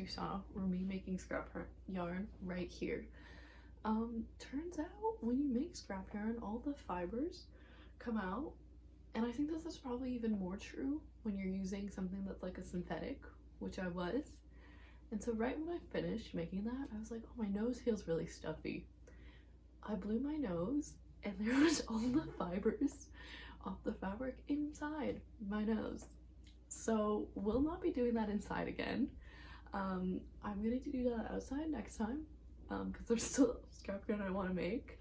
you saw were me making scrap yarn right here. Turns out when you make scrap yarn, all the fibers come out, and I think this is probably even more true when you're using something that's like a synthetic, which I was. And so right when I finished making that, I was like, oh, my nose feels really stuffy. I blew my nose and there was all the fibers off the fabric inside my nose. So we'll not be doing that inside again. I'm gonna do that outside next time because there's still scrap yarn I want to make,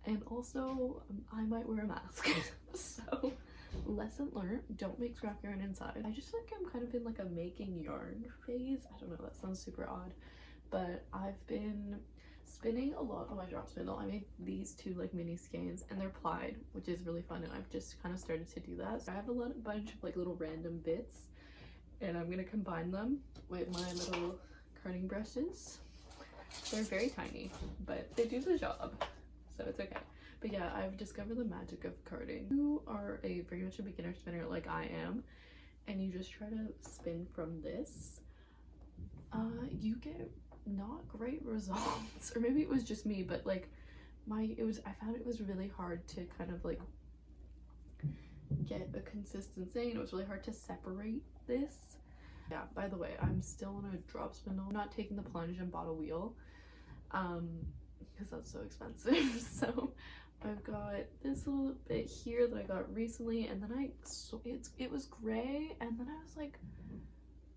and also I might wear a mask. So lesson learned, don't make scrap yarn inside. I just feel like I'm kind of in like a making yarn phase. I don't know, that sounds super odd, but I've been spinning a lot on my drop spindle. I made these two like mini skeins and they're plied, which is really fun, and I've just kind of started to do that. So I have a bunch of like little random bits, and I'm gonna combine them with my little carding brushes. They're very tiny, but they do the job, so it's okay. But yeah, I've discovered the magic of carding. If you are very much a beginner spinner like I am, and you just try to spin from this, you get not great results. Or maybe it was just me, but like I found it was really hard to kind of like get a consistent thing, and it was really hard to separate this. Yeah, by the way, I'm still on a drop spindle. I'm not taking the plunge and bottle wheel because that's so expensive. So I've got this little bit here that I got recently, and then it was gray, and then I was like,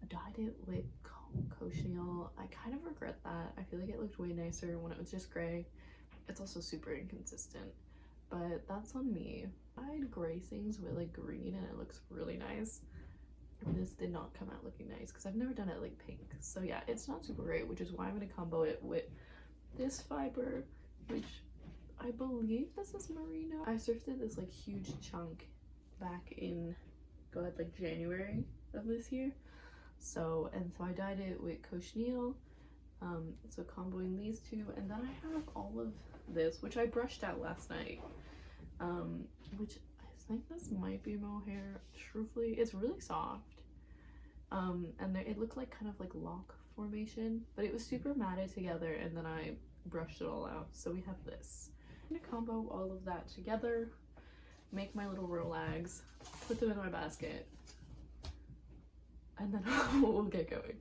I dyed it with cochineal. I kind of regret that. I feel like it looked way nicer when it was just gray. It's also super inconsistent, but that's on me. I dyed gray things with like green, and it looks really nice. This did not come out looking nice because I've never done it like pink. So yeah, it's not super great, which is why I'm going to combo it with this fiber, which I believe this is merino. I thrifted this like huge chunk back in like January of this year. So I dyed it with cochineal. So comboing these two, and then I have all of this, which I brushed out last night, which I think this might be mohair. Truthfully, it's really soft, and it looked like kind of like lock formation, but it was super matted together, and then I brushed it all out. So we have this. I'm gonna combo all of that together, make my little rolags, put them in my basket, and then we'll get going.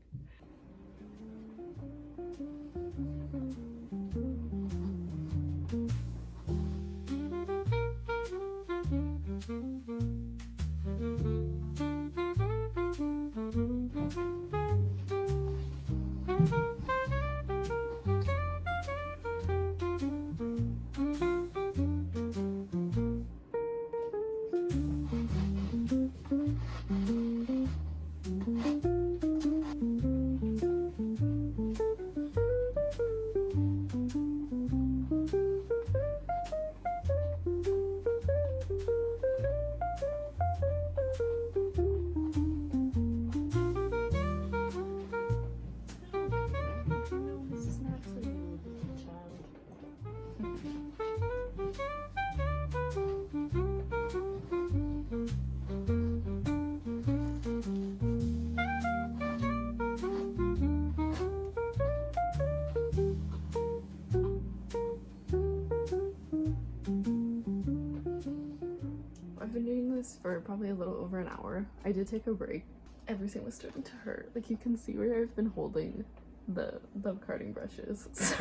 For probably a little over an hour. I did take a break. Everything was starting to hurt. Like you can see where I've been holding the carding brushes, so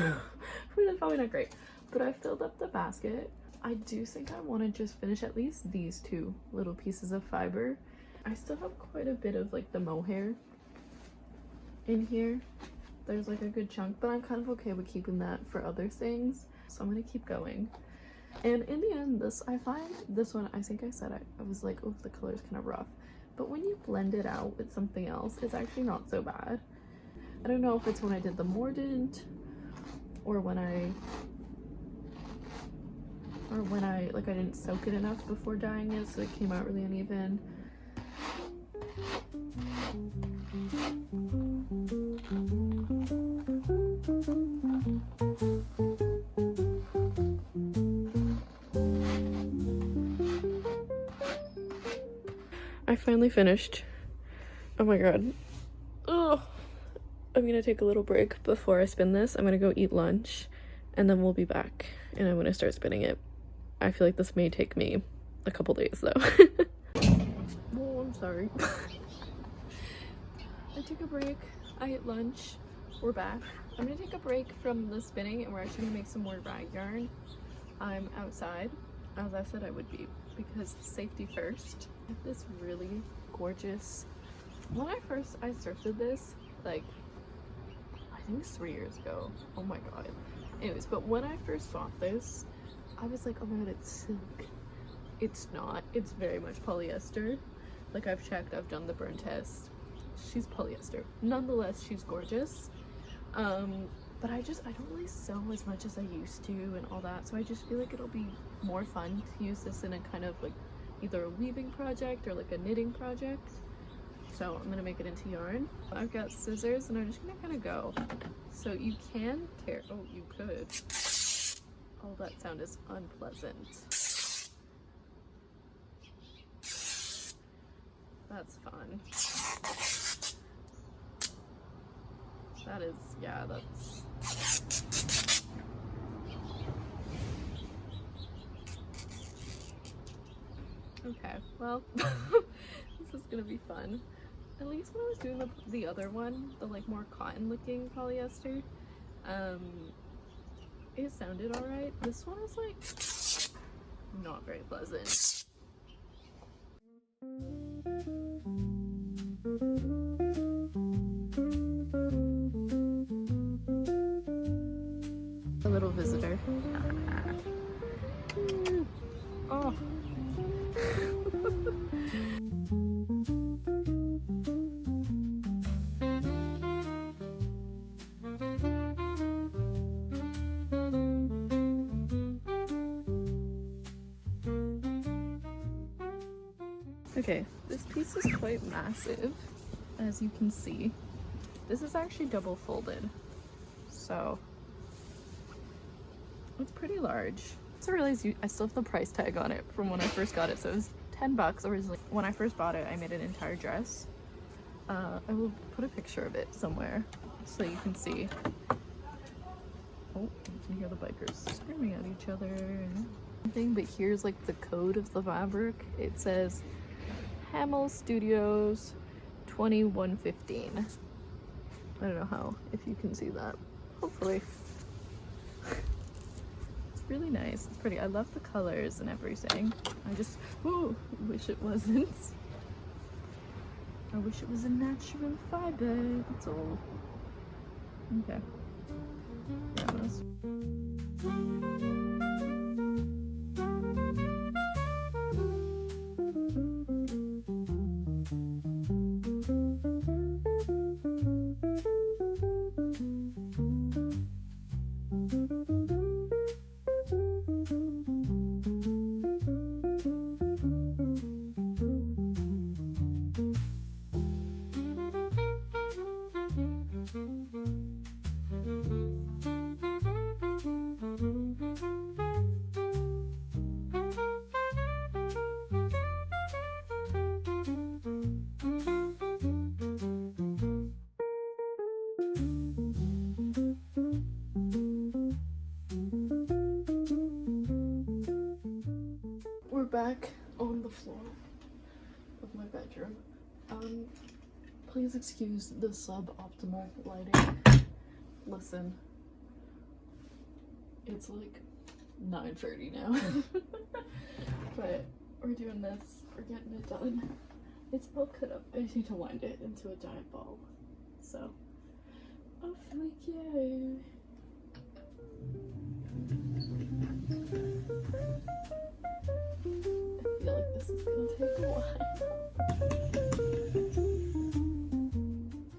which is probably not great. But I filled up the basket. I do think I want to just finish at least these two little pieces of fiber. I still have quite a bit of like the mohair in here. There's like a good chunk, but I'm kind of okay with keeping that for other things. So I'm gonna keep going. And in the end, I find this one, I think I said I was like, oh, the color's kind of rough. But when you blend it out with something else, it's actually not so bad. I don't know if it's when I did the mordant or when I like I didn't soak it enough before dyeing it, so it came out really uneven. I finally finished. Oh my god. Oh, I'm gonna take a little break before I spin this. I'm gonna go eat lunch and then we'll be back and I'm gonna start spinning it. I feel like this may take me a couple days though. Oh, I'm sorry. I took a break, I ate lunch, we're back. I'm gonna take a break from the spinning and we're actually gonna make some more rag yarn. I'm outside, as I said I would be, because safety first. I have this really gorgeous, when I thrifted this, like, I think it was 3 years ago. Oh my god. Anyways, but when I first bought this, I was like, oh my god, it's silk. It's not. It's very much polyester. Like, I've checked, I've done the burn test. She's polyester. Nonetheless, she's gorgeous. But I don't really sew as much as I used to and all that, so I just feel like it'll be more fun to use this in a kind of like either a weaving project or like a knitting project. So I'm gonna make it into yarn. I've got scissors and I'm just gonna kind of go. So you can tear, oh, you could. Oh, that sound is unpleasant. That's fun. That is, yeah, that's... Okay, well, this is gonna be fun. At least when I was doing the other one, the like more cotton looking polyester, it sounded alright. This one is like not very pleasant. A little visitor. Oh. Okay, this piece is quite massive, as you can see. This is actually double folded, so it's pretty large. I realized I still have the price tag on it from when I first got it, so it was 10 bucks originally. When I first bought it, I made an entire dress. I will put a picture of it somewhere so you can see. Oh, you can hear the bikers screaming at each other. But here's like the code of the fabric. It says Hamel Studios 2115. I don't know how, if you can see that. Hopefully. It's really nice. It's pretty. I love the colors and everything. I just, ooh, wish it wasn't. I wish it was a natural fiber. That's all. Okay. We're back on the floor of my bedroom. Please excuse the suboptimal lighting. Listen, it's like 9:30 now. But we're doing this, we're getting it done. It's all cut up. I just need to wind it into a giant ball. So, off we go. I feel like this is gonna take a while.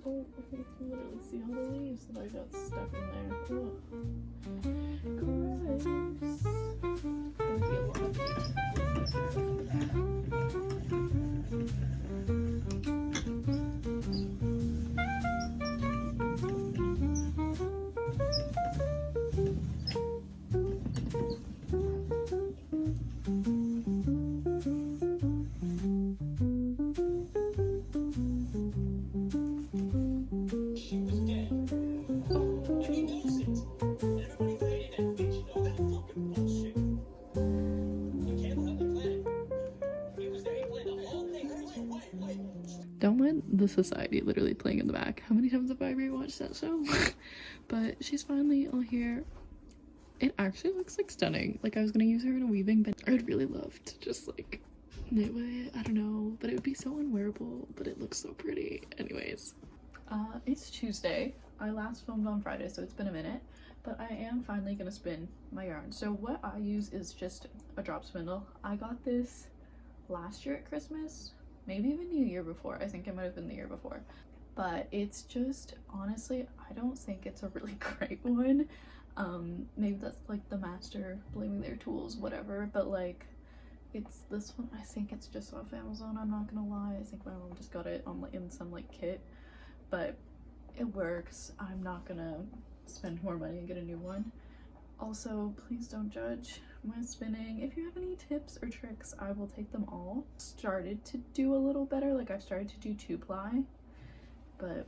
Oh, I can literally see all the leaves that I got stuck in there. Oh. Gross. Gonna be a lot. don't mind the society literally playing in the back. How many times have I rewatched that show? But she's finally all here. It actually looks like stunning. Like I was gonna use her in a weaving, but I would really love to just like knit with it. I don't know, but it would be so unwearable, but it looks so pretty. Anyways, it's Tuesday. I last filmed on Friday, so it's been a minute, but I am finally gonna spin my yarn. So what I use is just a drop spindle. I got this last year at Christmas, maybe even the year before. I think it might have been the year before, but it's just, honestly, I don't think it's a really great one. Maybe that's like the master blaming their tools, whatever, but like it's this one. I think it's just off Amazon, I'm not gonna lie. I think my mom just got it on in some like kit, but it works. I'm not gonna spend more money and get a new one. Also, please don't judge my spinning. If you have any tips or tricks, I will take them all. Started to do a little better, like I've started to do 2-ply, but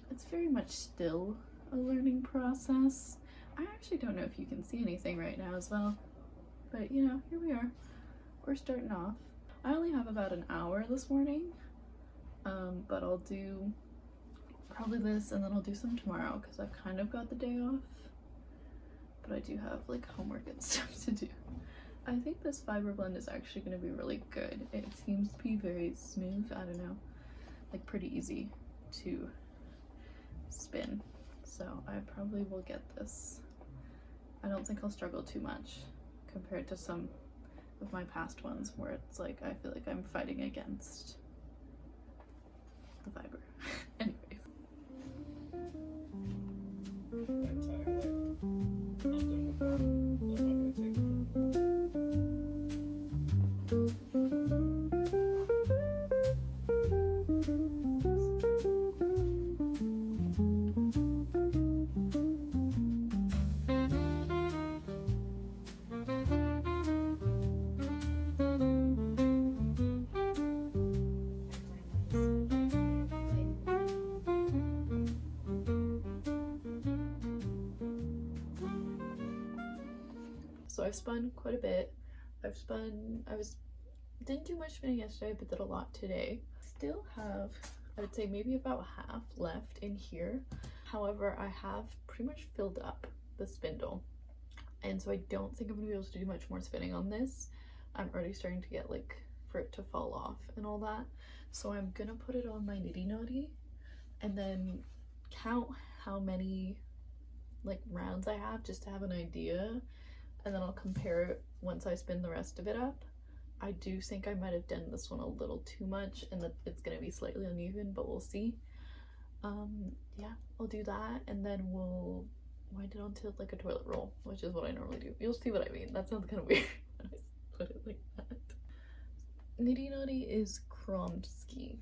it's very much still a learning process. I actually don't know if you can see anything right now as well, but you know, here we are. We're starting off. I only have about an hour this morning, but I'll do probably this and then I'll do some tomorrow because I've kind of got the day off, but I do have like homework and stuff to do. I think this fiber blend is actually going to be really good. It seems to be very smooth, I don't know, like pretty easy to spin, so I probably will get this. I don't think I'll struggle too much compared to some of my past ones where it's like I feel like I'm fighting against the fiber. Anyways. So I've spun quite a bit. Didn't do much spinning yesterday, but did a lot today. Still have, I would say maybe about half left in here. However, I have pretty much filled up the spindle. And so I don't think I'm gonna be able to do much more spinning on this. I'm already starting to get like, for it to fall off and all that. So I'm gonna put it on my nitty notty and then count how many like rounds I have just to have an idea. And then I'll compare it once I spin the rest of it up. I do think I might have done this one a little too much and that it's gonna be slightly uneven, but we'll see. Yeah, I'll do that and then we'll wind it onto like a toilet roll, which is what I normally do. You'll see what I mean. That sounds kind of weird when I put it like that. Nitty Nutty is Kromsky,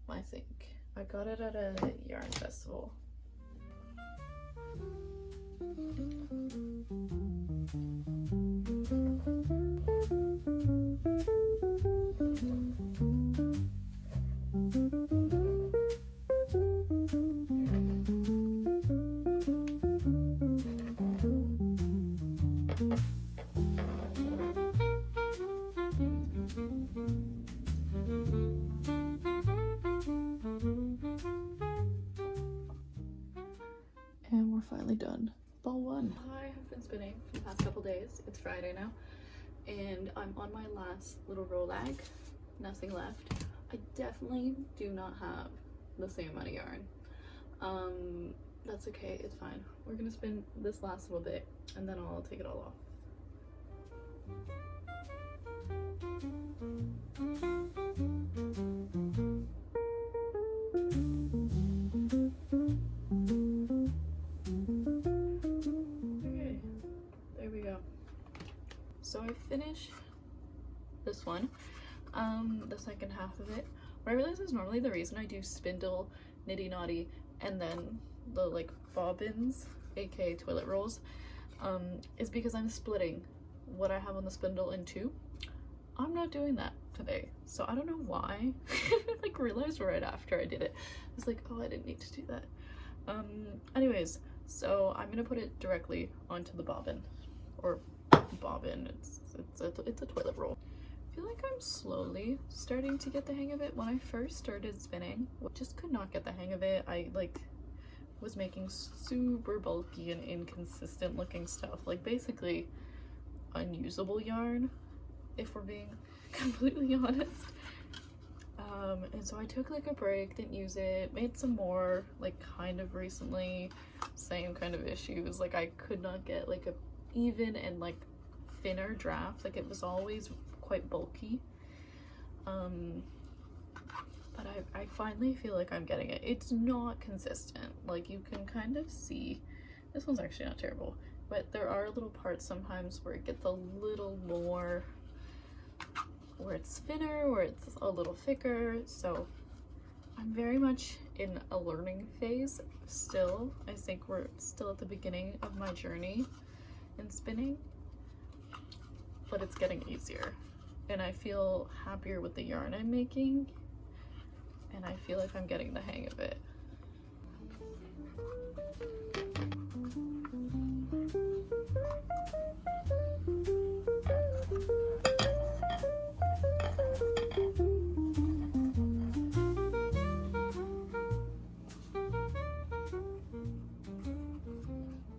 I think. I got it at a yarn festival. And we're finally done. Ball one. I have been spinning for the past couple days. It's Friday now, and I'm on my last little row lag. Nothing left. I definitely do not have the same amount of yarn. That's okay, it's fine. We're gonna spin this last little bit and then I'll take it all off. Okay, there we go. So I finished this one, the second half of it. What I realized is normally the reason I do spindle, nitty notty, and then the like bobbins, aka toilet rolls, is because I'm splitting what I have on the spindle in two. I'm not doing that today, so I don't know why. I like realized right after I did it. I was like, oh, I didn't need to do that. Anyways, so I'm gonna put it directly onto the bobbin, or bobbin. It's a toilet roll. I feel like I'm slowly starting to get the hang of it. When I first started spinning, I just could not get the hang of it. I like was making super bulky and inconsistent looking stuff, like basically unusable yarn, if we're being completely honest. And so I took like a break, didn't use it, made some more like kind of recently, same kind of issues. Like I could not get like a even and like thinner draft, like it was always quite bulky. But I finally feel like I'm getting it. It's not consistent, like you can kind of see. This one's actually not terrible, but there are little parts sometimes where it gets a little more, where it's thinner, where it's a little thicker. So I'm very much in a learning phase still. I think we're still at the beginning of my journey in spinning, but it's getting easier and I feel happier with the yarn I'm making, and I feel like I'm getting the hang of it.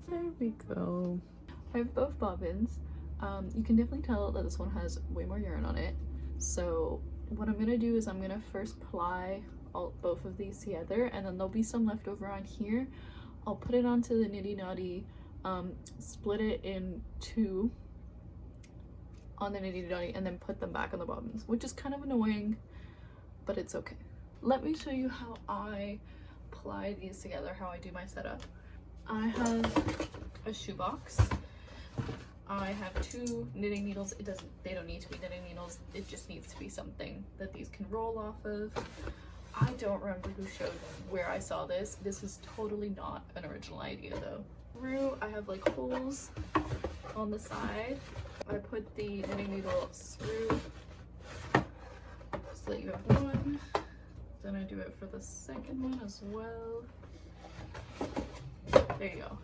There we go. I have both bobbins. You can definitely tell that this one has way more yarn on it. So what I'm gonna do is I'm gonna first ply both of these together, and then there'll be some left over on here. I'll put it onto the Nitty Nutty, split it in two on the Nitty Nutty, and then put them back on the bobbins, which is kind of annoying, but it's okay. Let me show you how I ply these together, how I do my setup. I have a shoebox. I have two knitting needles. They don't need to be knitting needles. It just needs to be something that these can roll off of. I don't remember who showed where I saw this. This is totally not an original idea though. Through, I have like holes on the side. I put the knitting needle through so that you have one. Then I do it for the second one as well. There you go.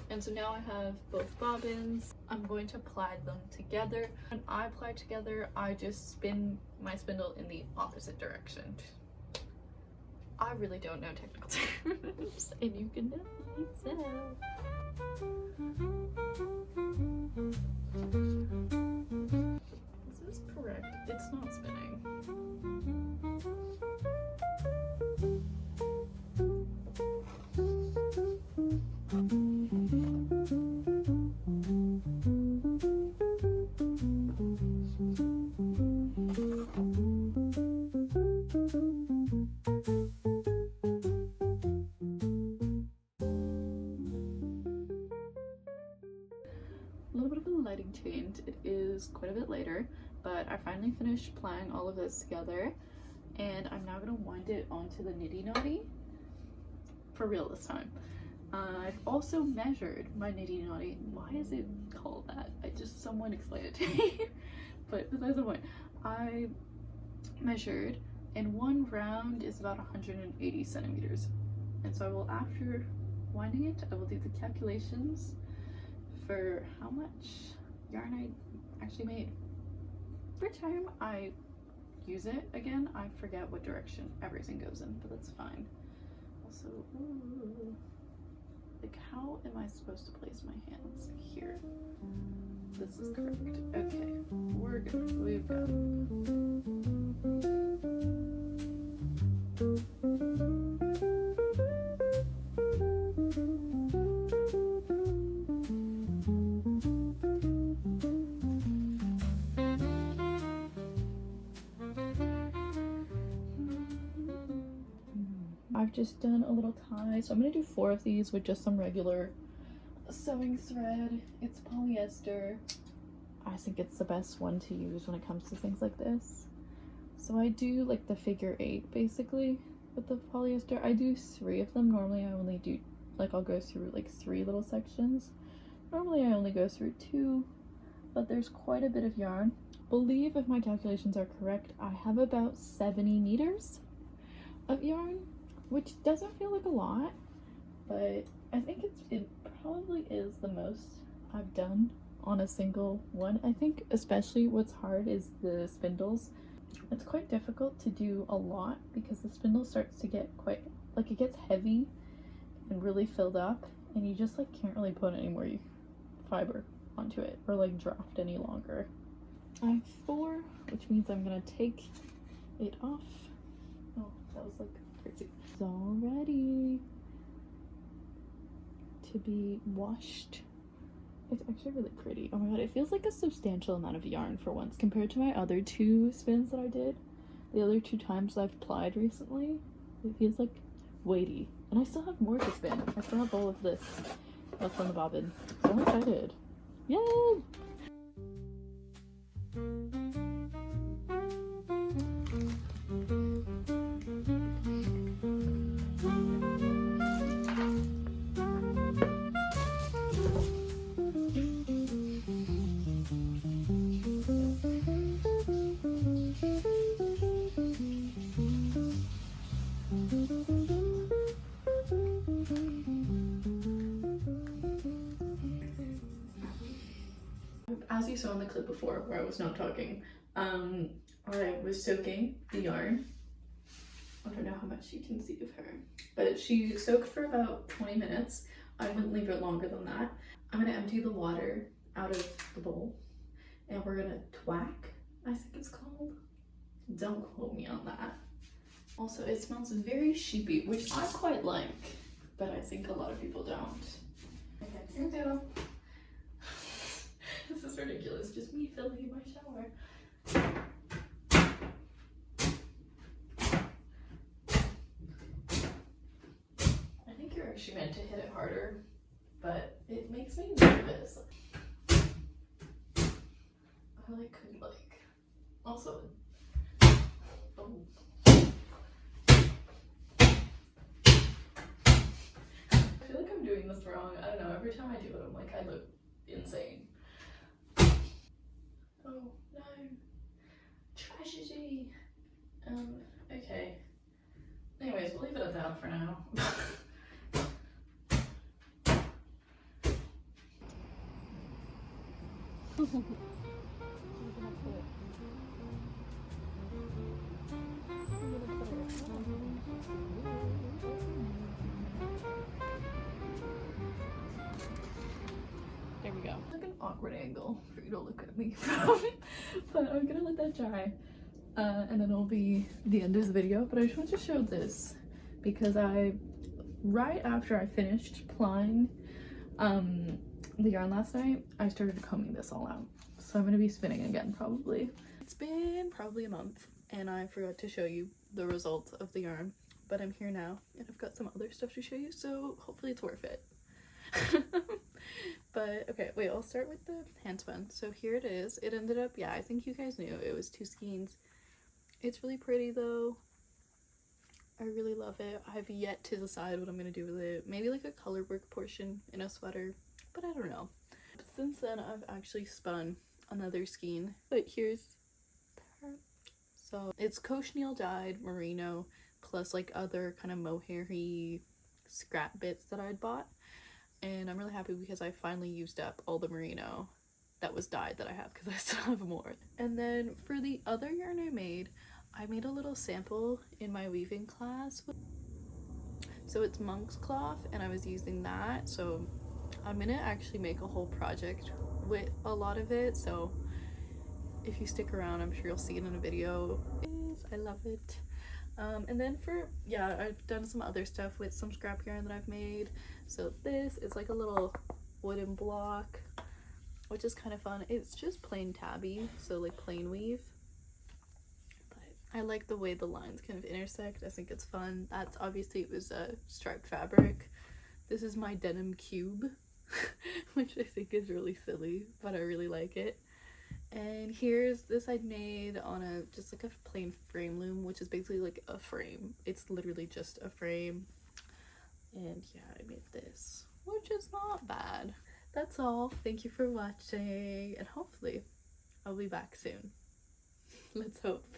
And so now I have both bobbins. I'm going to ply them together. When I ply together, I just spin my spindle in the opposite direction. I really don't know technical terms, and you can definitely tell. Is this correct? It's not spinning. A little bit of a lighting change. It is quite a bit later, but I finally finished plying all of this together, and I'm now going to wind it onto the Nitty Nutty for real this time. I've also measured my Nitty Nutty. Why is it called that? Someone explained it to me. But besides the point, I measured, and one round is about 180 centimeters. And so I will, after winding it, I will do the calculations for how much yarn I actually made. Every time I use it again, I forget what direction everything goes in, but that's fine. Also, like, how am I supposed to place my hands here? This is correct. Okay, we're good. We've got I've just done a little tie, so I'm gonna do 4 of these with just some regular sewing thread. It's polyester. I think it's the best one to use when it comes to things like this. So I do like the figure 8 basically with the polyester. I do 3 of them. Normally I only do, like, I'll go through like 3 little sections. Normally I only go through 2, but there's quite a bit of yarn. Believe, if my calculations are correct, I have about 70 meters of yarn, which doesn't feel like a lot, but I think it probably is the most I've done on a single one. I think especially what's hard is the spindles. It's quite difficult to do a lot because the spindle starts to get quite, like, it gets heavy and really filled up, and you just like can't really put any more fiber onto it or like draft any longer. I have 4, which means I'm gonna take it off. Oh, that was like crazy. It's all ready to be washed. It's actually really pretty. Oh my god, it feels like a substantial amount of yarn for once compared to my other 2 spins that I did. The other 2 times I've plied recently, it feels like weighty. And I still have more to spin. I still have all of this left on the bobbin. So I'm excited. Yay! As you saw in the clip before where I was not talking, I was soaking the yarn. I don't know how much you can see of her, but she soaked for about 20 minutes. I wouldn't leave it longer than that. I'm gonna empty the water out of the bowl and we're gonna twack, I think it's called. Don't quote me on that. Also, it smells very sheepy, which I quite like, but I think a lot of people don't. Okay, here we go. This is ridiculous, just me filming my shower. I think you're actually meant to hit it harder, but it makes me nervous. I could also, oh. I feel like I'm doing this wrong. I don't know, every time I do it, I'm like, I look insane. Oh no, tragedy. Okay. Anyways, we'll leave it at that for now. There we go. Like an awkward angle for you to look at me from, but I'm gonna let that dry, and then it'll be the end of the video. But I just want to show this because right after I finished plying the yarn last night, I started combing this all out. So I'm gonna be spinning again probably. It's been probably a month and I forgot to show you the result of the yarn, but I'm here now and I've got some other stuff to show you, so hopefully it's worth it. But okay, wait, I'll start with the hand spun. So here it is. It ended up, yeah, I think you guys knew it was 2 skeins. It's really pretty though. I really love it. I've yet to decide what I'm gonna do with it. Maybe like a color work portion in a sweater, but I don't know. But since then I've actually spun another skein, but here's her. So it's cochineal dyed merino plus like other kind of mohair-y scrap bits that I'd bought, and I'm really happy because I finally used up all the merino that was dyed that I have because I still have more. And then for the other yarn I made a little sample in my weaving class. So it's monk's cloth and I was using that, so I'm gonna actually make a whole project with a lot of it, so if you stick around I'm sure you'll see it in a video. I love it. And then I've done some other stuff with some scrap yarn that I've made. So this is like a little wooden block, which is kind of fun. It's just plain tabby, so like plain weave, but I like the way the lines kind of intersect. I think it's fun. That's obviously, it was a striped fabric. This is my denim cube, which I think is really silly, but I really like it. And here's this I'd made on just like a plain frame loom, which is basically like a frame. It's literally just a frame. And yeah, I made this, which is not bad. That's all. Thank you for watching, and hopefully I'll be back soon. Let's hope.